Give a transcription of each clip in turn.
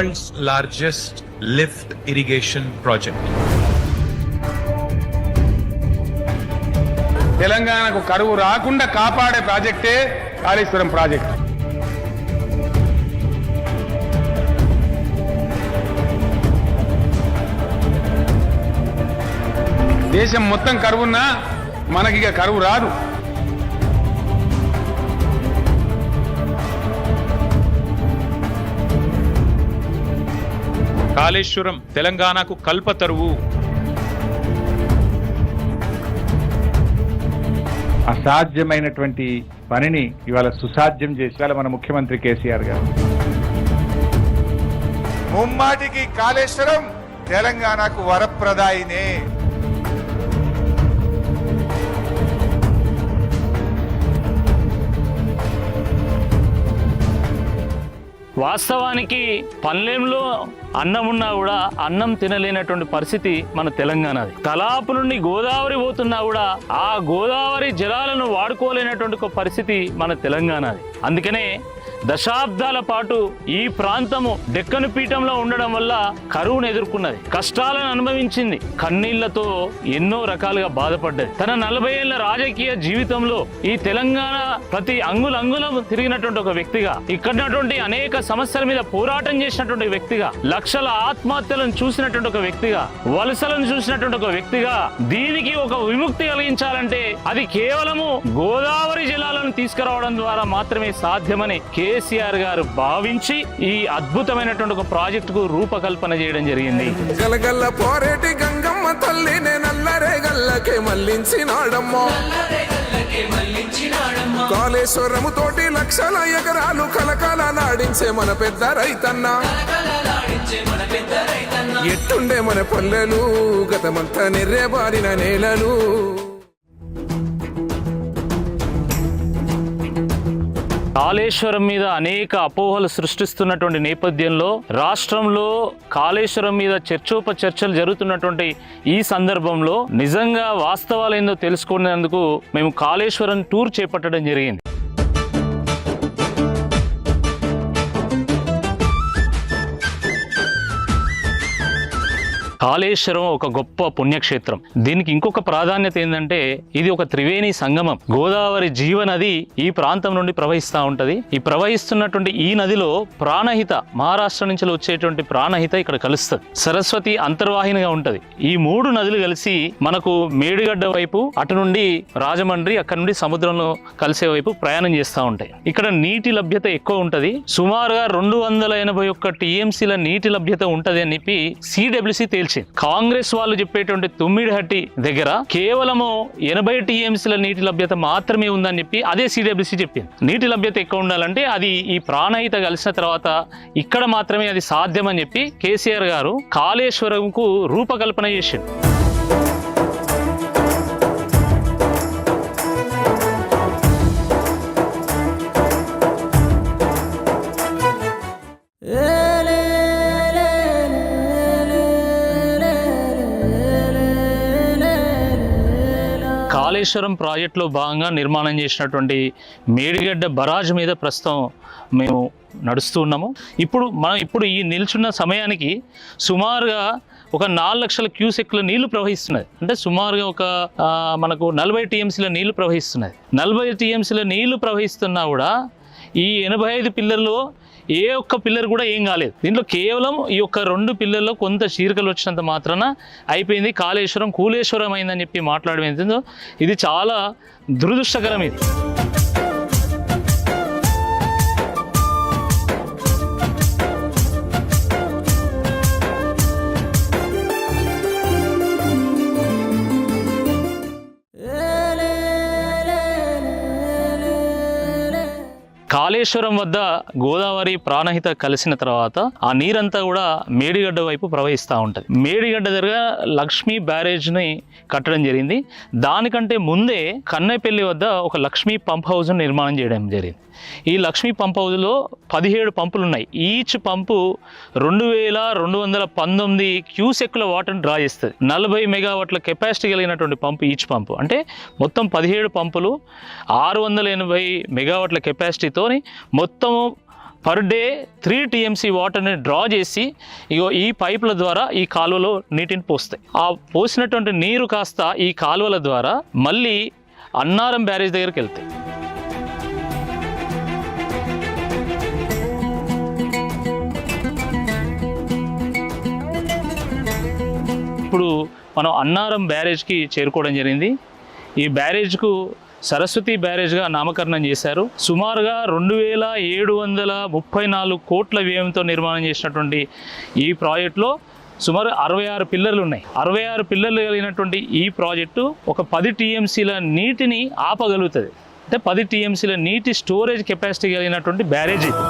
world's largest lift irrigation project. తెలంగాణకు కరువు రాకుండా కాపాడే ప్రాజెక్టే కాళేశ్వరం ప్రాజెక్ట్. దేశం మొత్తం కరువున్నా మనకిక కరువు రాదు. కాళేశ్వరం తెలంగాణకు కల్పతరువు. అసాధ్యమైనటువంటి పనిని ఇవాళ సుసాధ్యం చేసి ఇవాళ మన ముఖ్యమంత్రి కేసీఆర్ గారు. ముమ్మాటికి కాళేశ్వరం తెలంగాణకు వరప్రదాయినే. వాస్తవానికి పల్లెంలో అన్నం ఉన్నా కూడా అన్నం తినలేనటువంటి పరిస్థితి మన తెలంగాణది. తలాపు నుండి గోదావరి పోతున్నా కూడా ఆ గోదావరి జలాలను వాడుకోలేనటువంటి ఒక పరిస్థితి మన తెలంగాణది. అందుకనే దశాబ్దాల పాటు ఈ ప్రాంతము డెక్కను పీఠంలో ఉండడం వల్ల కరువును ఎదుర్కొన్నది, కష్టాలను అనుభవించింది, కన్నీళ్లతో ఎన్నో రకాలుగా బాధపడ్డది. తన 40 ఏళ్ల రాజకీయ జీవితంలో ఈ తెలంగాణ ప్రతి అంగుళం తిరిగినటువంటి ఒక వ్యక్తిగా, ఇక్కడున్నటువంటి అనేక సమస్యల మీద పోరాటం చేసినటువంటి వ్యక్తిగా, లక్షల ఆత్మహత్యలను చూసినటువంటి ఒక వ్యక్తిగా, వలసలను చూసినటువంటి ఒక వ్యక్తిగా, దీనికి ఒక విముక్తి కలిగించాలంటే అది కేవలము గోదావరి జలాలను తీసుకురావడం ద్వారా మాత్రమే సాధ్యమని కేసీఆర్ గారు భావించి ఈ అద్భుతమైనటువంటి ఒక ప్రాజెక్టుకు రూపకల్పన చేయడం జరిగింది. గలగల్ల పోరేటి గంగమ్మ తల్లినే నల్లరే గల్లకే మళ్లించినాడమ్మో. కాళేశ్వరము తోటి లక్షల ఎకరాలు కలకాల నాడించే మన పెద్ద రైతన్న. ఎట్టుండే మన పల్లెలు గతమంతా నెర్రెబారిన నేలలు. కాళేశ్వరం మీద అనేక అపోహలు సృష్టిస్తున్నటువంటి నేపథ్యంలో రాష్ట్రంలో కాళేశ్వరం మీద చర్చోపచర్చలు జరుగుతున్నటువంటి ఈ సందర్భంలో నిజంగా వాస్తవాలు ఏందో తెలుసుకునేందుకు మేము కాళేశ్వరం టూర్ చేపట్టడం జరిగింది. కాళేశ్వరం ఒక గొప్ప పుణ్యక్షేత్రం. దీనికి ఇంకొక ప్రాధాన్యత ఏంటంటే ఇది ఒక త్రివేణి సంగమం. గోదావరి జీవనది ఈ ప్రాంతం నుండి ప్రవహిస్తూ ఉంటది. ఈ ప్రవహిస్తున్నటువంటి ఈ నదిలో ప్రాణహిత, మహారాష్ట్ర నుంచి వచ్చేటువంటి ప్రాణహిత ఇక్కడ కలుస్తుంది. సరస్వతి అంతర్వాహినిగా ఉంటది. ఈ 3 నదులు కలిసి మనకు మేడిగడ్డ వైపు, అటు నుండి రాజమండ్రి, అక్కడ నుండి సముద్రంలో కలిసే వైపు ప్రయాణం చేస్తూ ఉంటాయి. ఇక్కడ నీటి లభ్యత ఎక్కువ ఉంటది. సుమారుగా 281 టీఎంసీల నీటి లభ్యత ఉంటది అని చెప్పి సిడబ్ల్యూసీ తేల్చి, కాంగ్రెస్ వాళ్ళు చెప్పేటువంటి తుమ్మిడిహట్టి దగ్గర కేవలము 80 టీఎంసీల నీటి లభ్యత మాత్రమే ఉందని చెప్పి అదే సిడబ్ల్యూసీ చెప్పింది. నీటి లభ్యత ఎక్కువ ఉండాలంటే అది ఈ ప్రాణహిత కలిసిన తర్వాత ఇక్కడ మాత్రమే అది సాధ్యమని చెప్పి కేసీఆర్ గారు కాళేశ్వరంకు రూపకల్పన చేసింది. కాళేశ్వరం ప్రాజెక్టులో భాగంగా నిర్మాణం చేసినటువంటి మేడిగడ్డ బరాజ్ మీద ప్రస్తుతం మేము నడుస్తూ ఉన్నాము. ఇప్పుడు ఈ నిల్చున్న సమయానికి సుమారుగా ఒక 4 లక్షల క్యూసెక్ల నీళ్లు ప్రవహిస్తున్నది. అంటే సుమారుగా ఒక మనకు 40 టీఎంసీల నీళ్లు ప్రవహిస్తున్నది. 40 టీఎంసీల నీళ్లు ప్రవహిస్తున్నా కూడా ఈ 85 పిల్లర్లో ఏ ఒక్క పిల్లర్ కూడా ఏం కాలేదు. దీంట్లో కేవలం ఈ యొక్క 2 పిల్లర్లో కొంత చీరికలు వచ్చినంత మాత్రాన అయిపోయింది, కాళేశ్వరం కూలేశ్వరం అయిందని చెప్పి మాట్లాడడం ఏంటో ఇది చాలా దురదృష్టకరం. ఇది కాళేశ్వరం వద్ద గోదావరి ప్రాణహిత కలిసిన తర్వాత ఆ నీరంతా కూడా మేడిగడ్డ వైపు ప్రవహిస్తూ ఉంటుంది. మేడిగడ్డ దగ్గర లక్ష్మీ బ్యారేజ్ని కట్టడం జరిగింది. దానికంటే ముందే కన్నెపల్లి వద్ద ఒక లక్ష్మీ పంప్ హౌస్ను నిర్మాణం చేయడం జరిగింది. ఈ లక్ష్మీ పంప్ హౌస్లో 17 పంపులు ఉన్నాయి. ఈచ్ పంపు 2219 క్యూసెక్ల వాటర్ని డ్రా చేస్తుంది. 40 మెగావాట్ల కెపాసిటీ కలిగినటువంటి పంపు ఈచ్ పంపు. అంటే మొత్తం 17 పంపులు 680 మెగావాట్ల కెపాసిటీతో మొత్తము పర్ డే 3 TMC వాటర్ని డ్రా చేసి ఇగో ఈ పైపుల ద్వారా ఈ కాలువలో నీటిని పోస్తాయి. ఆ పోసినటువంటి నీరు కాస్త ఈ కాలువల ద్వారా మళ్ళీ అన్నారం బ్యారేజ్ దగ్గరికి వెళ్తాయి. ఇప్పుడు మనం అన్నారం బ్యారేజ్కి చేరుకోవడం జరిగింది. ఈ బ్యారేజ్కు సరస్వతి బ్యారేజ్గా నామకరణం చేశారు. సుమారుగా 2734 కోట్ల వ్యయంతో నిర్మాణం చేసినటువంటి ఈ ప్రాజెక్టులో సుమారు 66 పిల్లర్లు ఉన్నాయి. 66 పిల్లర్లు కలిగినటువంటి ఈ ప్రాజెక్టు ఒక 10 TMCల నీటిని ఆపగలుగుతుంది. అంటే 10 TMCల నీటి స్టోరేజ్ కెపాసిటీ కలిగినటువంటి బ్యారేజ్ ఇది.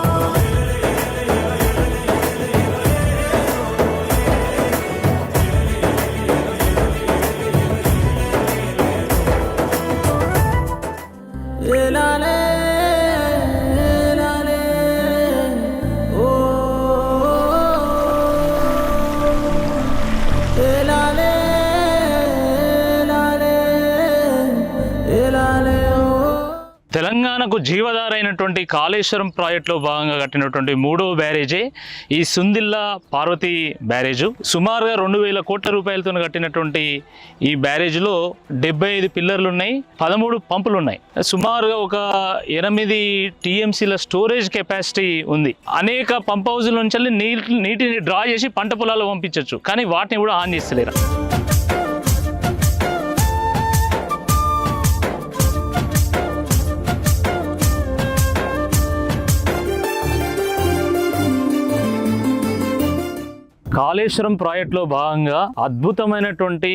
తెలంగాణకు జీవధారైనటువంటి కాళేశ్వరం ప్రాజెక్టులో భాగంగా కట్టినటువంటి 3వ బ్యారేజే ఈ సుందిల్లా పార్వతి బ్యారేజు. సుమారుగా 2000 కోట్ల రూపాయలతో కట్టినటువంటి ఈ బ్యారేజ్లో 75 పిల్లర్లు ఉన్నాయి, 13 పంపులు ఉన్నాయి. సుమారుగా ఒక 8 TMCల స్టోరేజ్ కెపాసిటీ ఉంది. అనేక పంప్ హౌజుల నుంచి నీటిని డ్రా చేసి పంట పొలాల్లో పంపించవచ్చు, కానీ వాటిని కూడా ఆన్ చేస్తలేరు. కాళేశ్వరం ప్రాజెక్టులో భాగంగా అద్భుతమైనటువంటి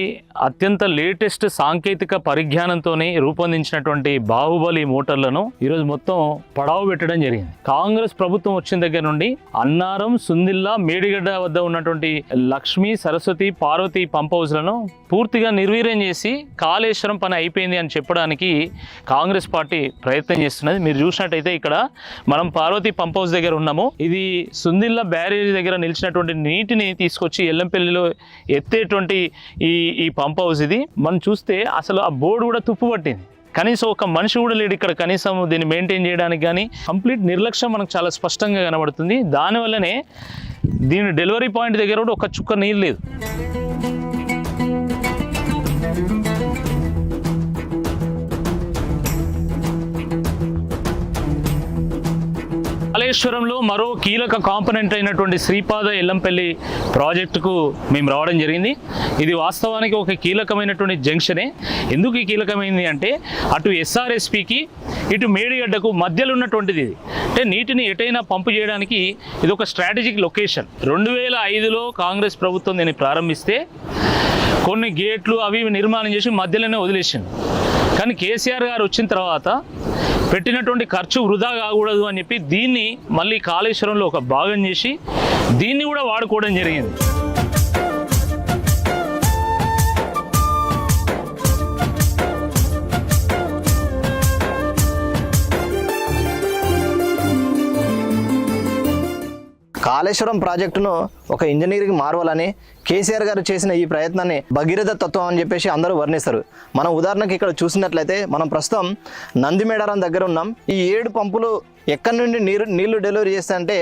అత్యంత లేటెస్ట్ సాంకేతిక పరిజ్ఞానంతో రూపొందించినటువంటి బాహుబలి మోటార్లను ఈరోజు మొత్తం పడావు పెట్టడం జరిగింది. కాంగ్రెస్ ప్రభుత్వం వచ్చిన దగ్గర నుండి అన్నారం, సుందిల్లా, మేడిగడ్డ వద్ద ఉన్నటువంటి లక్ష్మీ, సరస్వతి, పార్వతి పంప్ హౌస్లను పూర్తిగా నిర్వీర్యం చేసి కాళేశ్వరం పని అయిపోయింది అని చెప్పడానికి కాంగ్రెస్ పార్టీ ప్రయత్నం చేస్తున్నది. మీరు చూసినట్టయితే ఇక్కడ మనం పార్వతి పంప్ హౌస్ దగ్గర ఉన్నాము. ఇది సుందిల్లా బ్యారేజ్ దగ్గర నిలిచినటువంటి నీటిని తీసుకొచ్చి ఎల్లంపల్లిలో ఎత్తేటువంటి ఈ పంప్ హౌస్ ఇది. మనం చూస్తే అసలు ఆ బోర్డు కూడా తుప్పు పట్టింది. కనీసం ఒక మనిషి కూడా లేడు ఇక్కడ కనీసం దీన్ని మెయింటైన్ చేయడానికి. కానీ కంప్లీట్ నిర్లక్ష్యం మనకు చాలా స్పష్టంగా కనబడుతుంది. దానివల్లనే దీని డెలివరీ పాయింట్ దగ్గర కూడా ఒక చుక్క నీరు లేదు. కాళేశ్వరంలో మరో కీలక కాంపోనెంట్ అయినటువంటి శ్రీపాద ఎల్లంపల్లి ప్రాజెక్టుకు మేము రావడం జరిగింది. ఇది వాస్తవానికి ఒక కీలకమైనటువంటి జంక్షనే. ఎందుకు ఈ కీలకమైంది అంటే అటు SRSPకి ఇటు మేడిగడ్డకు మధ్యలో ఉన్నటువంటిది ఇది. అంటే నీటిని ఎటైనా పంపు చేయడానికి ఇది ఒక స్ట్రాటజిక్ లొకేషన్. 2005లో కాంగ్రెస్ ప్రభుత్వం దీన్ని ప్రారంభిస్తే కొన్ని గేట్లు అవి నిర్మాణం చేసి మధ్యలోనే వదిలేసింది. కానీ కేసీఆర్ గారు వచ్చిన తర్వాత పెట్టినటువంటి ఖర్చు వృధా కాకూడదు అని చెప్పి దీన్ని మళ్ళీ కాళేశ్వరంలో ఒక భాగం చేసి దీన్ని కూడా వాడుకోవడం జరిగింది. కాళేశ్వరం ప్రాజెక్టును ఒక ఇంజనీరింగ్ మార్వలని కేసీఆర్ గారు చేసిన ఈ ప్రయత్నాన్ని భగీరథ తత్వం అని చెప్పేసి అందరూ వర్ణిస్తారు. మనం ఉదాహరణకి ఇక్కడ చూసినట్లయితే మనం ప్రస్తుతం నందిమేడారం దగ్గర ఉన్నాం. ఈ 7 పంపులు ఎక్కడి నుండి నీళ్లు డెలివరీ చేస్తాయంటే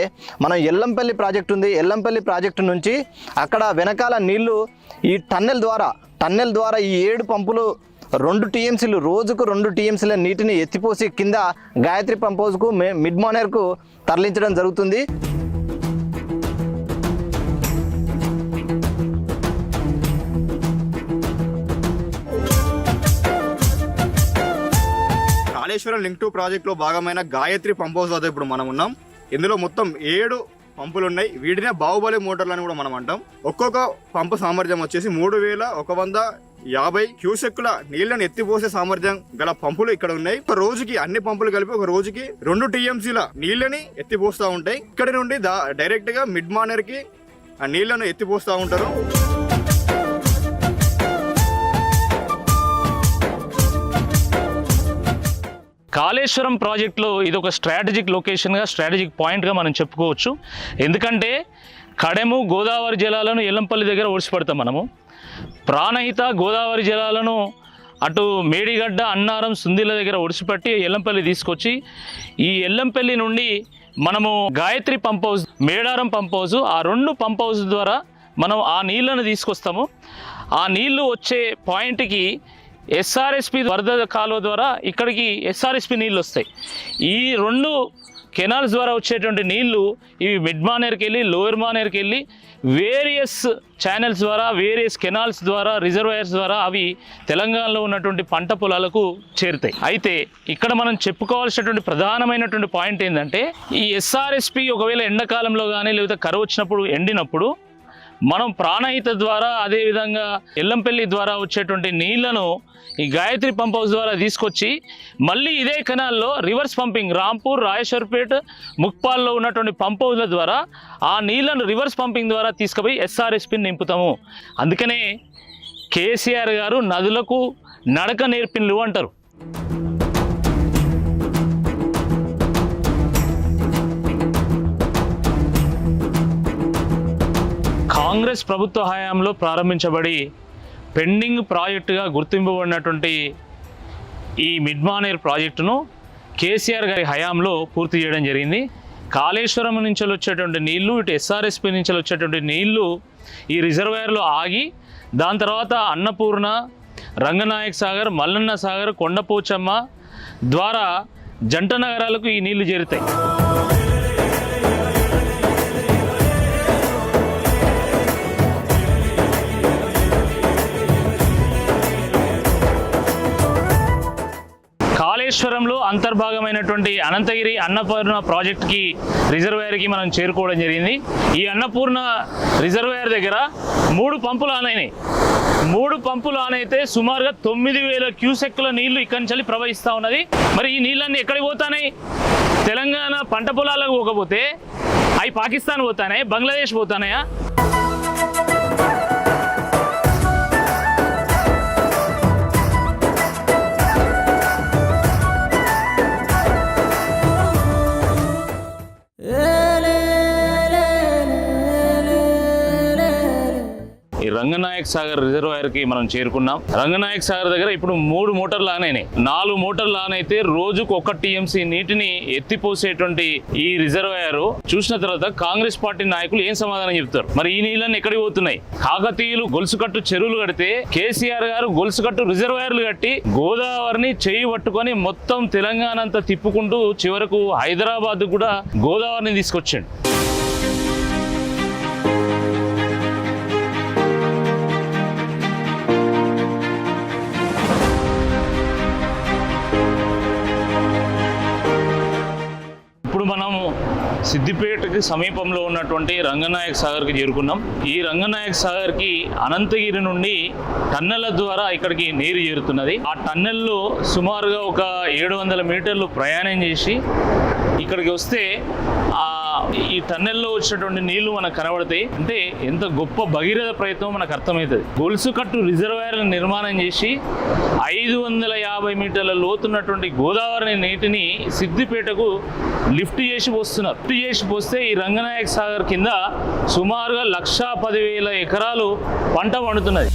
మనం ఎల్లంపల్లి ప్రాజెక్టు ఉంది. ఎల్లంపల్లి ప్రాజెక్టు నుంచి అక్కడ వెనకాల నీళ్లు ఈ టన్నెల్ ద్వారా ఈ 7 పంపులు 2 TMCలు రోజుకు 2 TMCల నీటిని ఎత్తిపోసి కింద గాయత్రి పంప్ హౌస్కు మిడ్ మానేర్కు తరలించడం జరుగుతుంది. కాళేశ్వరం లింక్ 2 ప్రాజెక్టులో భాగమైన గాయత్రి పంప్ హౌస్ వద్ద ఇప్పుడు మనం ఉన్నాం. ఇందులో మొత్తం 7 పంపులు ఉన్నాయి. వీటినే బాహుబలి మోటార్లు అని కూడా మనం అంటాం. ఒక్కొక్క పంపు సామర్థ్యం వచ్చేసి 3150 క్యూసెక్కుల నీళ్లను ఎత్తిపోసే సామర్థ్యం గల పంపులు ఇక్కడ ఉన్నాయి. ఒక రోజుకి అన్ని పంపులు కలిపి ఒక రోజుకి 2 TMCల నీళ్ళని ఎత్తిపోస్తూ ఉంటాయి. ఇక్కడి నుండి డైరెక్ట్ గా మిడ్ మానేర్ కి ఆ నీళ్లను ఎత్తిపోస్తూ ఉంటారు. కాళేశ్వరం ప్రాజెక్టులో ఇది ఒక స్ట్రాటజిక్ లొకేషన్గా, స్ట్రాటజిక్ పాయింట్గా మనం చెప్పుకోవచ్చు. ఎందుకంటే కడెము గోదావరి జలాలను ఎల్లంపల్లి దగ్గర ఓడిసిపడతాం మనము. ప్రాణహిత గోదావరి జలాలను అటు మేడిగడ్డ, అన్నారం, సుందిల దగ్గర ఒడిసిపట్టి ఎల్లంపల్లి తీసుకొచ్చి ఈ ఎల్లంపల్లి నుండి మనము Gayatri pump house, Medaram pump house, ఆ 2 పంప్ హౌస్ ద్వారా మనం ఆ నీళ్లను తీసుకొస్తాము. ఆ నీళ్లు వచ్చే పాయింట్కి ఎస్ఆర్ఎస్పి వరద కాలువ ద్వారా ఇక్కడికి ఎస్ఆర్ఎస్పి నీళ్ళు వస్తాయి. ఈ 2 కెనాల్స్ ద్వారా వచ్చేటువంటి నీళ్లు ఇవి మిడ్ మానేర్కి వెళ్ళి లోయర్ మానేర్కి వెళ్ళి వేరియస్ ఛానల్స్ ద్వారా, వేరియస్ కెనాల్స్ ద్వారా, రిజర్వాయర్స్ ద్వారా అవి తెలంగాణలో ఉన్నటువంటి పంట పొలాలకు చేరుతాయి. అయితే ఇక్కడ మనం చెప్పుకోవాల్సినటువంటి ప్రధానమైనటువంటి పాయింట్ ఏంటంటే, ఈ ఎస్ఆర్ఎస్పి ఒకవేళ ఎండాకాలంలో కానీ లేకపోతే కరువు వచ్చినప్పుడు ఎండినప్పుడు మనం ప్రాణహిత ద్వారా, అదేవిధంగా ఎల్లంపల్లి ద్వారా వచ్చేటువంటి నీళ్లను ఈ గాయత్రి పంప్ హౌస్ ద్వారా తీసుకొచ్చి మళ్ళీ ఇదే కెనాల్లో రివర్స్ పంపింగ్ రాంపూర్, రాయేశ్వర్పేట్, ముక్పాల్లో ఉన్నటువంటి పంప్ హౌస్ల ద్వారా ఆ నీళ్లను రివర్స్ పంపింగ్ ద్వారా తీసుకుపోయి ఎస్ఆర్ఎస్పిని నింపుతాము. అందుకనే కేసీఆర్ గారు నదులకు నడక నేర్పిన్లు అంటారు. కాంగ్రెస్ ప్రభుత్వ హయాంలో ప్రారంభించబడి పెండింగ్ ప్రాజెక్టుగా గుర్తింపబడినటువంటి ఈ మిడ్ మానేర్ ప్రాజెక్టును కేసీఆర్ గారి హయాంలో పూర్తి చేయడం జరిగింది. కాళేశ్వరం నుంచి వచ్చేటువంటి నీళ్లు, ఇటు ఎస్ఆర్ఎస్పి నుంచి వచ్చేటువంటి నీళ్లు ఈ రిజర్వాయర్లో ఆగి దాని తర్వాత అన్నపూర్ణ, రంగనాయక్ సాగర్, మల్లన్న సాగర్, కొండపోచమ్మ ద్వారా జంట నగరాలకు ఈ నీళ్లు చేరుతాయి. కాళేశ్వరంలో అంతర్భాగమైనటువంటి అనంతగిరి అన్నపూర్ణ ప్రాజెక్ట్కి రిజర్వాయర్కి మనం చేరుకోవడం జరిగింది. ఈ అన్నపూర్ణ రిజర్వాయర్ దగ్గర 3 పంపులు ఆన్ అయినాయి. 3 పంపులు ఆన్ అయితే సుమారుగా 9,000 క్యూసెక్కుల నీళ్లు ఇక్కడి నుంచి ప్రవహిస్తూ ఉన్నది. మరి ఈ నీళ్ళన్నీ ఎక్కడికి పోతాయి? తెలంగాణ పంట పొలాలకు పోకపోతే అవి పాకిస్తాన్ పోతానే, బంగ్లాదేశ్ పోతానయా? ఈ రంగనాయక్ సాగర్ రిజర్వాయర్కి మనం చేరుకున్నాం. రంగనాయక్ సాగర్ దగ్గర ఇప్పుడు 3 మోటార్లు ఆన్ అయినాయి. 4 మోటార్లు ఆన్ అయితే రోజుకు 1 టీఎంసీ నీటిని ఎత్తిపోసేటువంటి ఈ రిజర్వాయర్ చూసిన తర్వాత కాంగ్రెస్ పార్టీ నాయకులు ఏం సమాధానం చెప్తారు? మరి ఈ నీళ్ళని ఎక్కడికి పోతున్నాయి? కాకతీయులు గొలుసుకట్టు చెరువులు కడితే కేసీఆర్ గారు గొలుసుకట్టు రిజర్వాయర్లు కట్టి గోదావరిని చేయి పట్టుకొని మొత్తం తెలంగాణ అంతా తిప్పుకుంటూ చివరకు హైదరాబాద్ కూడా గోదావరిని తీసుకొచ్చాడు. ఇప్పుడు మనము సిద్దిపేటకి సమీపంలో ఉన్నటువంటి రంగనాయక్ సాగర్కి చేరుకున్నాం. ఈ రంగనాయక్ సాగర్కి అనంతగిరి నుండి టన్నెల ద్వారా ఇక్కడికి నీరు చేరుతున్నది. ఆ టన్నెల్లో సుమారుగా ఒక 700 మీటర్లు ప్రయాణం చేసి ఇక్కడికి వస్తే ఈ టన్నెల్లో వచ్చినటువంటి నీళ్లు మనకు కనబడతాయి. అంటే ఎంత గొప్ప భగీరథ ప్రయత్నం మనకు అర్థమవుతుంది. గొలుసుకట్టు రిజర్వాయర్లను నిర్మాణం చేసి 550 మీటర్ల లోతున్నటువంటి గోదావరి నీటిని సిద్దిపేటకు లిఫ్ట్ చేసి పోస్తున్నారు. లిఫ్ట్ చేసి పోస్తే ఈ రంగనాయక్ సాగర్ కింద సుమారుగా 1,10,000 ఎకరాలు పంట పండుతున్నది.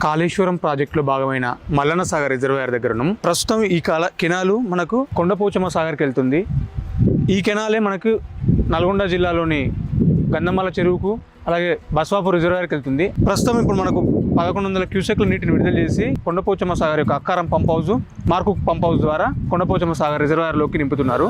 కాళేశ్వరం ప్రాజెక్టులో భాగమైన మల్లన్న సాగర్ రిజర్వాయర్ దగ్గర ఉన్నాం. ప్రస్తుతం ఈ కెనాలు మనకు కొండపోచమ్మ సాగర్కి వెళ్తుంది. ఈ కెనాలే మనకు నల్గొండ జిల్లాలోని గంధమల్ల చెరువుకు అలాగే బస్వాపూర్ రిజర్వాయర్కి వెళ్తుంది. ప్రస్తుతం ఇప్పుడు మనకు 1100 క్యూసెక్ల నీటిని విడుదల చేసి కొండపోచమ్మ సాగర్ యొక్క Akkaram pump house, Markook pump house ద్వారా కొండపోచమ్మ సాగర్ రిజర్వాయర్లోకి నింపుతున్నారు.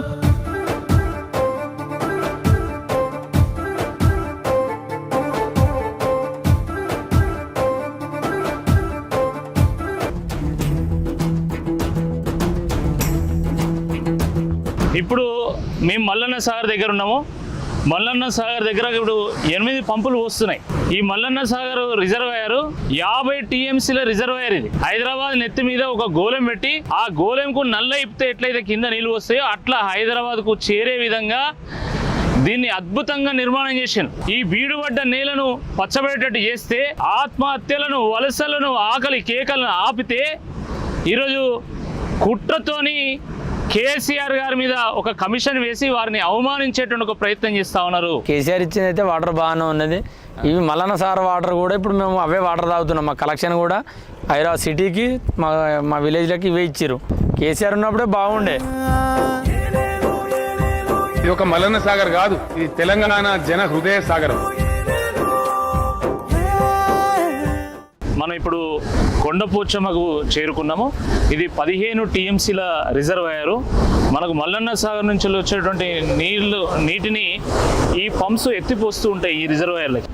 ఇప్పుడు మేము మల్లన్న సాగర్ దగ్గర ఉన్నాము. మల్లన్న సాగర్ దగ్గర ఇప్పుడు 8 పంపులు వస్తున్నాయి. ఈ మల్లన్న సాగర్ రిజర్వాయర్ 50 టీఎంసీల రిజర్వాయర్. ఇది హైదరాబాద్ నెత్తి మీద ఒక గోళం పెట్టి ఆ గోళంకు నల్ల ఇప్పితే ఎట్లయితే కింద నీళ్ళు వస్తాయో అట్లా హైదరాబాద్కు చేరే విధంగా దీన్ని అద్భుతంగా నిర్మాణం చేశాను. ఈ బీడుబడ్డ నేలను పచ్చబడేటట్టు చేస్తే, ఆత్మహత్యలను, వలసలను, ఆకలి కేకలను ఆపితే ఈరోజు కుట్రతోని కేసీఆర్ గారి మీద ఒక కమిషన్ వేసి వారిని అవమానించేటువంటి ఒక ప్రయత్నం చేస్తా ఉన్నారు. కేసీఆర్ ఇచ్చింది అయితే వాటర్ బాగానే ఉన్నది. ఇవి మల్లన్న సార్ వాటర్ కూడా ఇప్పుడు మేము అవే వాటర్ తాగుతున్నాం. మా కలెక్షన్ కూడా హైదరాబాద్ సిటీకి మా విలేజ్లకి ఇవే ఇచ్చారు. కేసీఆర్ ఉన్నప్పుడే బాగుండే. ఇది ఒక మల్లన్న సాగర్ కాదు, ఇది తెలంగాణ జన హృదయ సాగరం. మనం ఇప్పుడు కొండపోచమ్మకు చేరుకున్నాము. ఇది 15 టీఎంసీల రిజర్వాయరు. మనకు మల్లన్న సాగర్ నుంచి వచ్చేటువంటి నీటిని ఈ పంప్స్ ఎత్తిపోస్తూ ఉంటాయి ఈ రిజర్వాయర్లకి.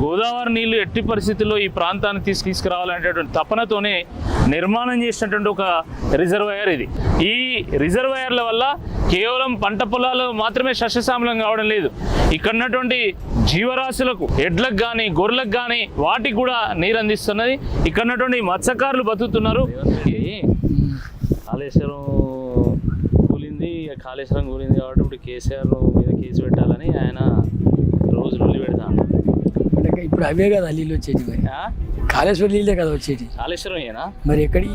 గోదావరి నీళ్లు ఎట్టి పరిస్థితుల్లో ఈ ప్రాంతాన్ని తీసుకురావాలనేటువంటి తపనతోనే నిర్మాణం చేసినటువంటి ఒక రిజర్వాయర్ ఇది. ఈ రిజర్వాయర్ల వల్ల కేవలం పంట పొలాలు మాత్రమే సస్యశ్యామలం కావడం లేదు, ఇక్కడ ఉన్నటువంటి జీవరాశులకు, ఎడ్లకు కానీ గొర్రెలకు కానీ వాటికి కూడా నీరు అందిస్తున్నది. ఇక్కడ ఉన్నటువంటి మత్స్యకారులు బతుకుతున్నారు. కాళేశ్వరం కూలింది, కాళేశ్వరం కూలింది కాబట్టి ఇప్పుడు కేసీఆర్ మీద కేసు పెట్టాలని ఆయన రోజు రొల్లి పెడతాను. ఇప్పుడు అవే కదా నీళ్ళు వచ్చేటి, మరి కాళేశ్వరం నీళ్ళే కదా వచ్చేటి. కాళేశ్వరం ఏనా మరి ఎక్కడి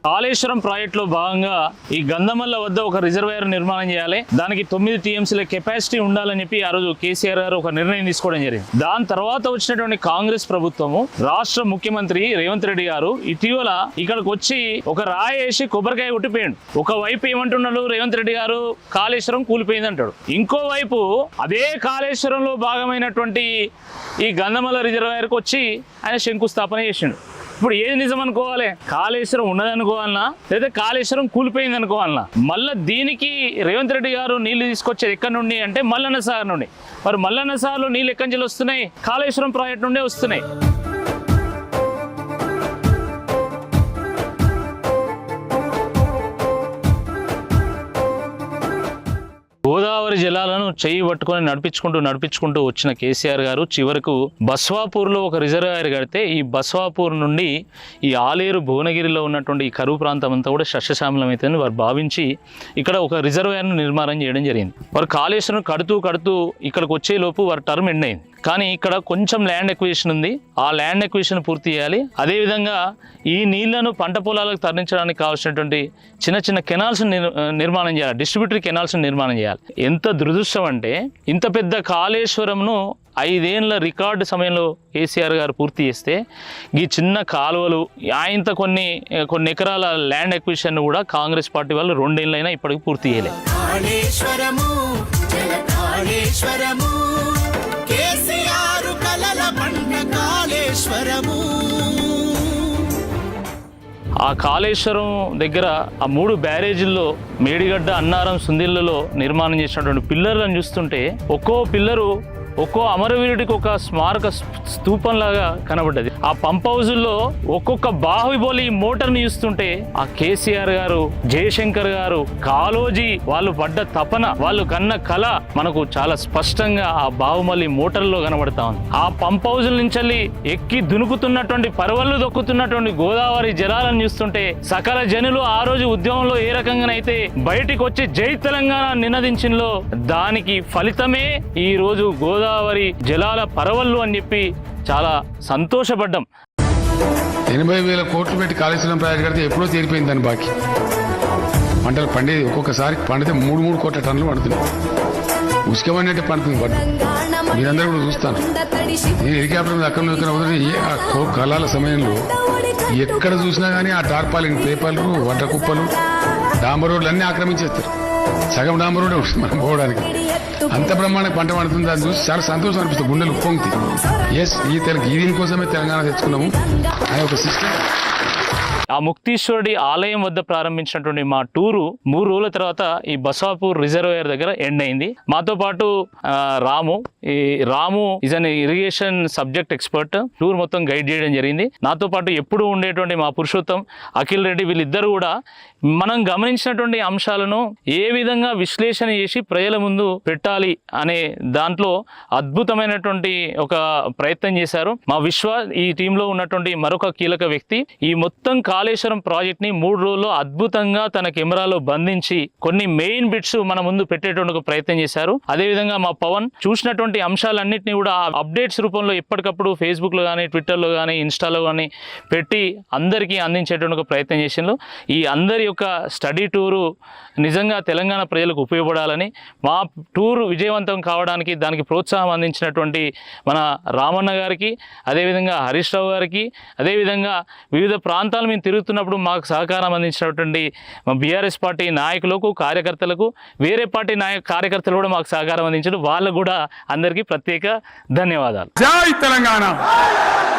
కాళేశ్వరం ప్రాజెక్టులో భాగంగా ఈ గంధమల్ల వద్ద ఒక రిజర్వాయర్ నిర్మాణం చేయాలి. దానికి 9 టీఎంసీల కెపాసిటీ ఉండాలని చెప్పి ఆ రోజు కేసీఆర్ గారు ఒక నిర్ణయం తీసుకోవడం జరిగింది. దాని తర్వాత వచ్చినటువంటి కాంగ్రెస్ ప్రభుత్వము, రాష్ట్ర ముఖ్యమంత్రి రేవంత్ రెడ్డి గారు ఇటీవల ఇక్కడికి వచ్చి ఒక రాయి వేసి కొబ్బరికాయ కొట్టిపోయాడు. ఒకవైపు ఏమంటున్నాడు రేవంత్ రెడ్డి గారు, కాళేశ్వరం కూలిపోయింది అంటాడు. ఇంకోవైపు అదే కాళేశ్వరంలో భాగమైనటువంటి ఈ గంధమల్ల రిజర్వాయర్కి వచ్చి ఆయన శంకుస్థాపన చేసిండు. ఇప్పుడు ఏది నిజం అనుకోవాలి? కాళేశ్వరం ఉన్నదనుకోవాలన్నా లేదా కాళేశ్వరం కూలిపోయింది అనుకోవాలన్నా? మళ్ళీ దీనికి రేవంత్ రెడ్డి గారు నీళ్లు తీసుకొచ్చేది ఎక్కడి నుండి అంటే మల్లన్న సాగర్ నుండి. మరి మల్లన్న సాగర్లో నీళ్ళు ఎక్కడి నుంచి వస్తున్నాయి? కాళేశ్వరం ప్రాజెక్ట్ నుండే వస్తున్నాయి. గోదావరి జలాలను చెయ్యి పట్టుకొని నడిపించుకుంటూ వచ్చిన కేసీఆర్ గారు చివరకు బస్వాపూర్లో ఒక రిజర్వాయర్ కడితే ఈ బస్వాపూర్ నుండి ఈ ఆలేరు భువనగిరిలో ఉన్నటువంటి ఈ కరువు ప్రాంతం అంతా కూడా సస్యశ్యామలం అవుతుందని వారు భావించి ఇక్కడ ఒక రిజర్వాయర్ను నిర్మాణం చేయడం జరిగింది. వారు కాళేశ్వరం కడుతూ ఇక్కడికి వచ్చేలోపు వారి టర్మ్ ఎండ్ అయింది. కానీ ఇక్కడ కొంచెం ల్యాండ్ ఎక్విజిషన్ ఉంది, ఆ ల్యాండ్ ఎక్విజిషన్ పూర్తి చేయాలి. అదేవిధంగా ఈ నీళ్లను పంట పొలాలకు తరలించడానికి కావాల్సినటువంటి చిన్న కెనాల్స్ నిర్మాణం చేయాలి, డిస్ట్రిబ్యూటరీ కెనాల్స్ నిర్మాణం చేయాలి. ఎంత దురదృష్టం అంటే ఇంత పెద్ద కాళేశ్వరంను 5 ఏళ్ల రికార్డు సమయంలో కేసీఆర్ గారు పూర్తి చేస్తే ఈ చిన్న కాలువలు ఆయనతో కొన్ని ఎకరాల ల్యాండ్ ఎక్విజిషన్ కూడా కాంగ్రెస్ పార్టీ వాళ్ళు 2 ఏళ్ళైనా ఇప్పటికి పూర్తి చేయలేదు. ఆ కాళేశ్వరం దగ్గర ఆ 3 బ్యారేజీల్లో మేడిగడ్డ, అన్నారం, సుందిళ్లలో నిర్మాణం చేసినటువంటి పిల్లర్లను చూస్తుంటే ఒక్కో పిల్లరు ఒక్కో అమరవీరుడికి ఒక స్మారక స్తూపంలాగా కనబడ్డది. ఆ పంప్ హౌజుల్లో ఒక్కొక్క బాహుబలి మోటార్ని చూస్తుంటే ఆ కేసీఆర్ గారు, జయశంకర్ గారు, కాళోజీ వాళ్ళు పడ్డ తపన, వాళ్ళు కన్న కళ మనకు చాలా స్పష్టంగా ఆ బాహుబలి మోటార్లో కనబడతా ఉంది. ఆ పంప్ హౌజుల నుంచి ఎక్కి దునుకుతున్నటువంటి పరవళ్ళు దొక్కుతున్నటువంటి గోదావరి జలాలను చూస్తుంటే సకల జనులు ఆ రోజు ఉద్యమంలో ఏ రకంగానైతే బయటికి వచ్చి జై తెలంగాణ నినదించిందో దానికి ఫలితమే ఈ రోజు గోదావరి జలాల పరవళ్ళు అని చెప్పి చాలా సంతోషపడ్డాం. 80,000 కోట్లు పెట్టి కాళేశ్వరం ప్రాజెక్ట్ కడితే ఎప్పుడో తీరిపోయింది దాని బాకీ. పంటలు పండేది ఒక్కొక్కసారి పండితే 3 కోట్ల టన్నులు పండుతున్నాయి. ఉసుకమన్నట్టే పండుతుంది పంట. మీరందరూ కూడా చూస్తాను. నేను హెలికాప్టర్ మీద అక్కడ వదిలి ఆ కళాల సమయంలో ఎక్కడ చూసినా కానీ ఆ టార్పాలిన్ పేపర్లు, వడ్డ కుప్పలు, డాంబర్ రోడ్లు అన్నీ ఆక్రమించేస్తారు. సగం డాంబర్ రోడ్డే ఉంటుంది మనం పోవడానికి. అంత బ్రహ్మాండ పంట పండుతుంది. దాన్ని చూసి చాలా సంతోషం అనిపిస్తుంది, గుండెలు ఉప్పొంగుతాయి. ఎస్, ఈ దీనికోసమే తెలంగాణ తెచ్చుకున్నాము అనే ఒక సిస్టమ్. ఆ ముక్తీశ్వరుడి ఆలయం వద్ద ప్రారంభించినటువంటి మా టూరు 3 రోజుల తర్వాత ఈ బస్వాపూర్ రిజర్వాయర్ దగ్గర ఎండ్ అయింది. మాతో పాటు Ramu is an irrigation subject expert. Tour మొత్తం గైడ్ చేయడం జరిగింది. నాతో పాటు ఎప్పుడు ఉండేటువంటి మా పురుషోత్తం, అఖిల్ రెడ్డి, వీళ్ళిద్దరు కూడా మనం గమనించినటువంటి అంశాలను ఏ విధంగా విశ్లేషణ చేసి ప్రజల ముందు పెట్టాలి అనే దాంట్లో అద్భుతమైనటువంటి ఒక ప్రయత్నం చేశారు. మా విశ్వ ఈ టీంలో ఉన్నటువంటి మరొక కీలక వ్యక్తి. ఈ మొత్తం కాళేశ్వరం ప్రాజెక్ట్ని 3 రోజుల్లో అద్భుతంగా తన కెమెరాలో బంధించి కొన్ని మెయిన్ బిట్స్ మన ముందు పెట్టేటువంటి ఒక ప్రయత్నం చేశారు. అదేవిధంగా మా పవన్ చూసినటువంటి అంశాలన్నింటినీ కూడా అప్డేట్స్ రూపంలో ఎప్పటికప్పుడు ఫేస్బుక్లో కానీ, ట్విట్టర్లో కానీ, ఇన్స్టాలో కానీ పెట్టి అందరికీ అందించేటువంటి ఒక ప్రయత్నం చేసిండ్రు. ఈ అందరి యొక్క స్టడీ టూరు నిజంగా తెలంగాణ ప్రజలకు ఉపయోగపడాలని, మా టూరు విజయవంతం కావడానికి దానికి ప్రోత్సాహం అందించినటువంటి మన రామన్న గారికి, అదేవిధంగా హరీష్ రావు గారికి, అదేవిధంగా వివిధ ప్రాంతాలు మేము తిరుగుతున్నప్పుడు మాకు సహకారం అందించినటువంటి మా బీఆర్ఎస్ పార్టీ నాయకులకు, కార్యకర్తలకు, వేరే పార్టీ కార్యకర్తలు కూడా మాకు సహకారం అందించారు. వాళ్ళకు కూడా అందరికీ ప్రత్యేక ధన్యవాదాలు. జై తెలంగాణ.